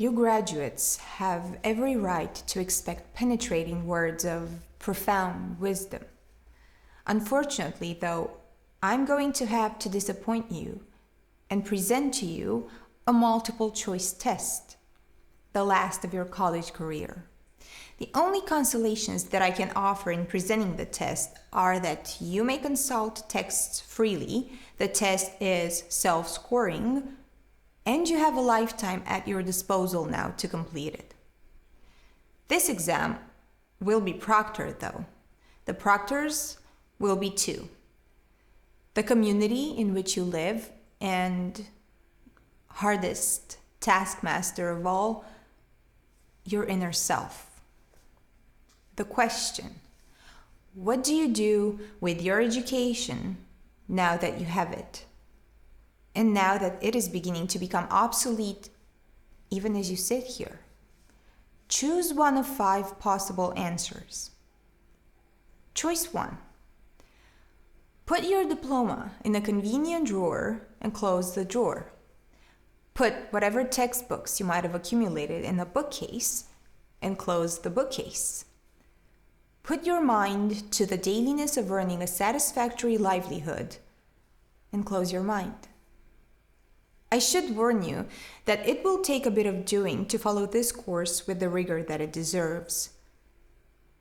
You graduates have every right to expect penetrating words of profound wisdom. Unfortunately, though, I'm going to have to disappoint you and present to you a multiple choice test, the last of your college career. The only consolations that I can offer in presenting the test are that you may consult texts freely, the test is self-scoring, and you have a lifetime at your disposal now to complete it. This exam will be proctored though. The proctors will be two: the community in which you live and, hardest taskmaster of all, your inner self. The question: what do you do with your education now that you have it? And now that it is beginning to become obsolete, even as you sit here? Choose one of 5 possible answers. Choice 1. Put your diploma in a convenient drawer and close the drawer. Put whatever textbooks you might have accumulated in a bookcase and close the bookcase. Put your mind to the dailiness of earning a satisfactory livelihood and close your mind. I should warn you that it will take a bit of doing to follow this course with the rigor that it deserves.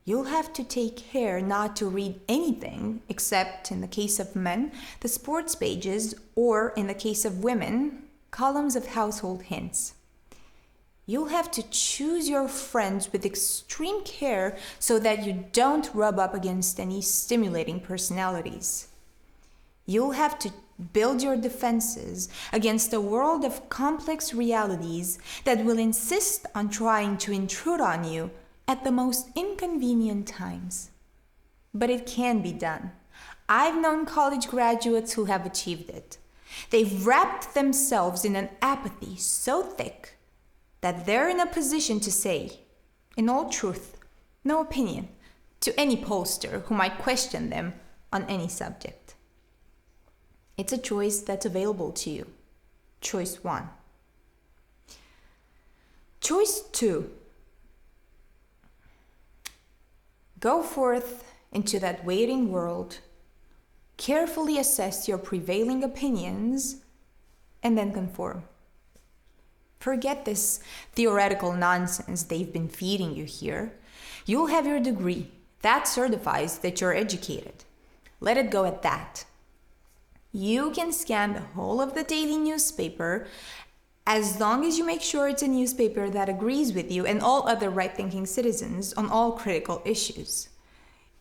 You'll have to take care not to read anything except, in the case of men, the sports pages, or in the case of women, columns of household hints. You'll have to choose your friends with extreme care so that you don't rub up against any stimulating personalities. You'll have to build your defenses against a world of complex realities that will insist on trying to intrude on you at the most inconvenient times. But it can be done. I've known college graduates who have achieved it. They've wrapped themselves in an apathy so thick that they're in a position to say, in all truth, no opinion, to any pollster who might question them on any subject. It's a choice that's available to you. Choice 1. Choice 2. Go forth into that waiting world, carefully assess your prevailing opinions, and then conform. Forget this theoretical nonsense they've been feeding you here. You'll have your degree. That certifies that you're educated. Let it go at that. You can scan the whole of the daily newspaper as long as you make sure it's a newspaper that agrees with you and all other right-thinking citizens on all critical issues.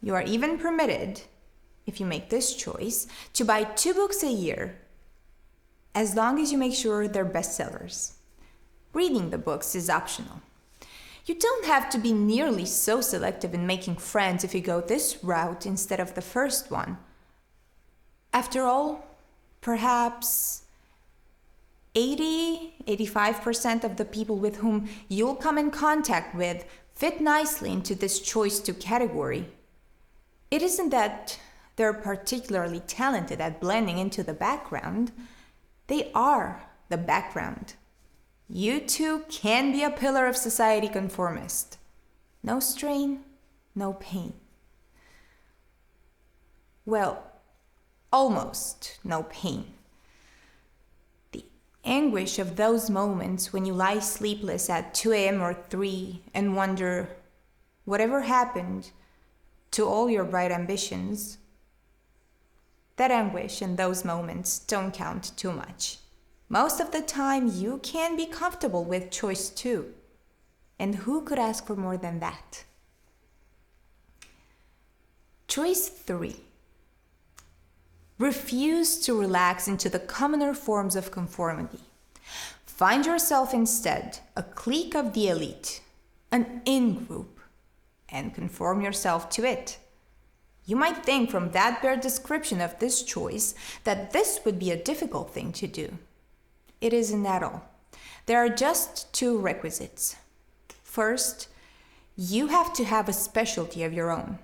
You are even permitted, if you make this choice, to buy 2 books a year, as long as you make sure they're bestsellers. Reading the books is optional. You don't have to be nearly so selective in making friends if you go this route instead of the first one. After all, perhaps 85% of the people with whom you'll come in contact with fit nicely into this choice 2 category. It isn't that they're particularly talented at blending into the background. They are the background. You too can be a pillar of society conformist. No strain, no pain. Well, almost no pain. The anguish of those moments when you lie sleepless at 2 a.m. or 3 and wonder, whatever happened to all your bright ambitions? That anguish and those moments don't count too much. Most of the time, you can be comfortable with choice 2. And who could ask for more than that? Choice 3. Refuse to relax into the commoner forms of conformity. Find yourself instead a clique of the elite, an in-group, and conform yourself to it. You might think from that bare description of this choice that this would be a difficult thing to do. It isn't at all. There are just 2 requisites. First, you have to have a specialty of your own,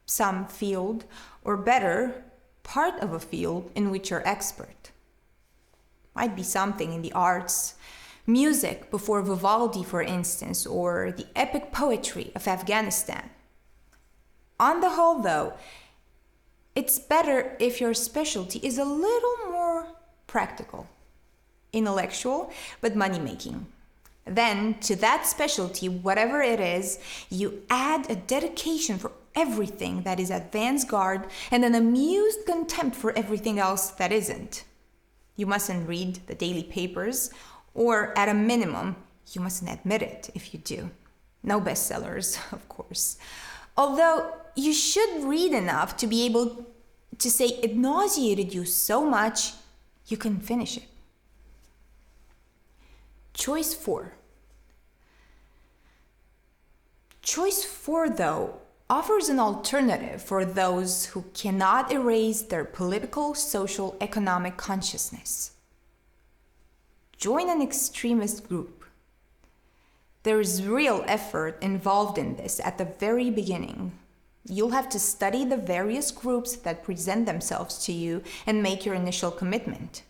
some field, or better, part of a field in which you're expert. Might be something in the arts, Music before Vivaldi, for instance, or the epic poetry of Afghanistan. On the whole, though, it's better if your specialty is a little more practical, intellectual, but money-making. Then, to that specialty, whatever it is, you add a dedication for everything that is avant-garde and an amused contempt for everything else that isn't. You mustn't read the daily papers, or at a minimum, you mustn't admit it if you do. No bestsellers, of course. Although you should read enough to be able to say it nauseated you so much, you couldn't finish it. Choice 4. Choice 4, though, offers an alternative for those who cannot erase their political, social, economic consciousness. Join an extremist group. There is real effort involved in this at the very beginning. You'll have to study the various groups that present themselves to you and make your initial commitment.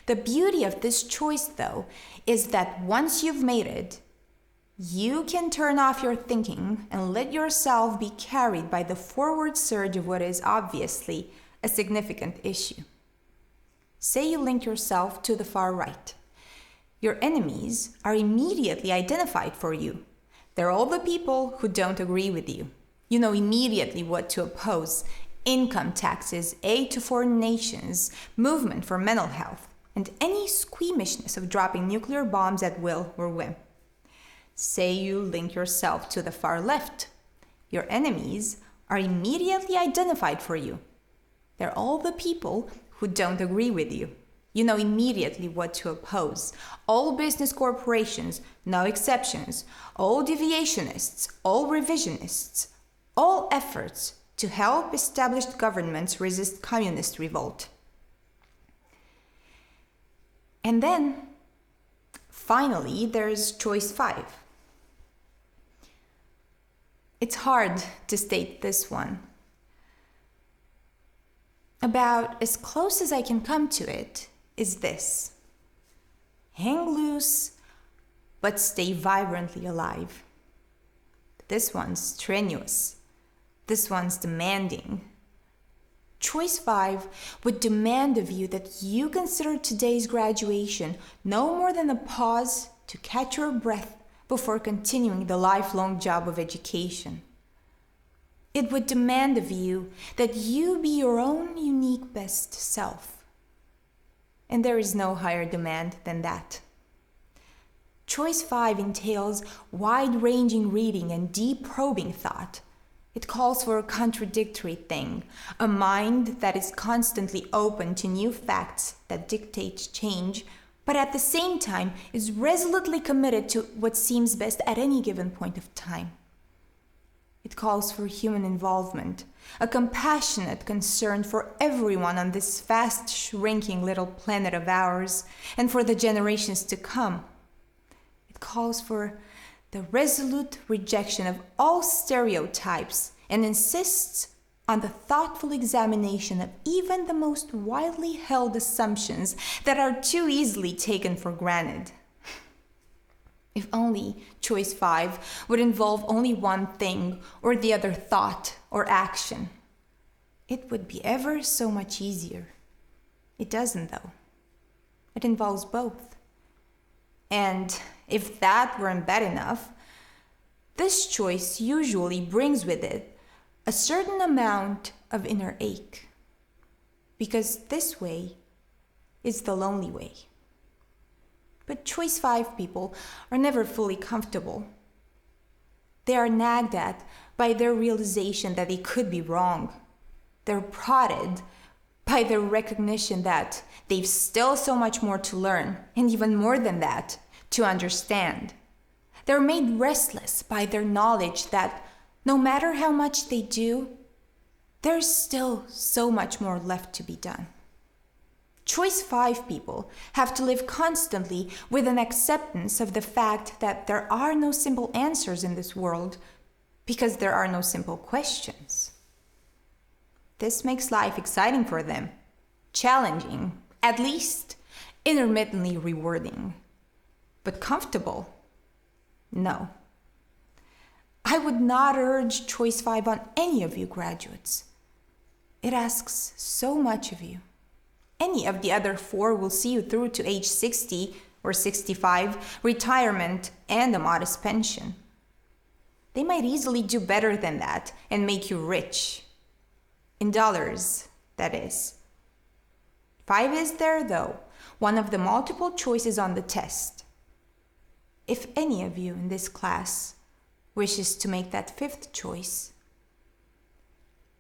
The beauty of this choice, though, is that once you've made it, you can turn off your thinking and let yourself be carried by the forward surge of what is obviously a significant issue. Say you link yourself to the far right. Your enemies are immediately identified for you. They're all the people who don't agree with you. You know immediately what to oppose: income taxes, aid to foreign nations, movement for mental health, and any squeamishness of dropping nuclear bombs at will or whim. Say you link yourself to the far left. Your enemies are immediately identified for you. They're all the people who don't agree with you. You know immediately what to oppose: all business corporations, no exceptions, all deviationists, all revisionists, all efforts to help established governments resist communist revolt. And then, finally, there's choice 5. It's hard to state this one. About as close as I can come to it is this: hang loose, but stay vibrantly alive. This one's strenuous. This one's demanding. Choice 5 would demand of you that you consider today's graduation no more than a pause to catch your breath before continuing the lifelong job of education. It would demand of you that you be your own unique best self. And there is no higher demand than that. Choice 5 entails wide-ranging reading and deep probing thought. It calls for a contradictory thing, a mind that is constantly open to new facts that dictate change, but at the same time is resolutely committed to what seems best at any given point of time. It calls for human involvement, a compassionate concern for everyone on this fast-shrinking little planet of ours, and for the generations to come. It calls for the resolute rejection of all stereotypes and insists on the thoughtful examination of even the most widely held assumptions that are too easily taken for granted. If only choice 5 would involve only one thing or the other thought or action, it would be ever so much easier. It doesn't, though. It involves both. And if that weren't bad enough, this choice usually brings with it a certain amount of inner ache, because this way is the lonely way. But choice 5 people are never fully comfortable. They are nagged at by their realization that they could be wrong. They're prodded by their recognition that they've still so much more to learn, and even more than that, to understand. They're made restless by their knowledge that no matter how much they do, there's still so much more left to be done. Choice 5 people have to live constantly with an acceptance of the fact that there are no simple answers in this world because there are no simple questions. This makes life exciting for them, challenging, at least intermittently rewarding. But comfortable? No. I would not urge Choice 5 on any of you graduates. It asks so much of you. Any of the other 4 will see you through to age 60 or 65, retirement, and a modest pension. They might easily do better than that and make you rich. In dollars, that is. 5 is there, though, one of the multiple choices on the test. If any of you in this class wishes to make that 5th choice,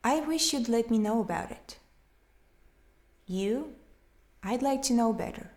I wish you'd let me know about it. You, I'd like to know better.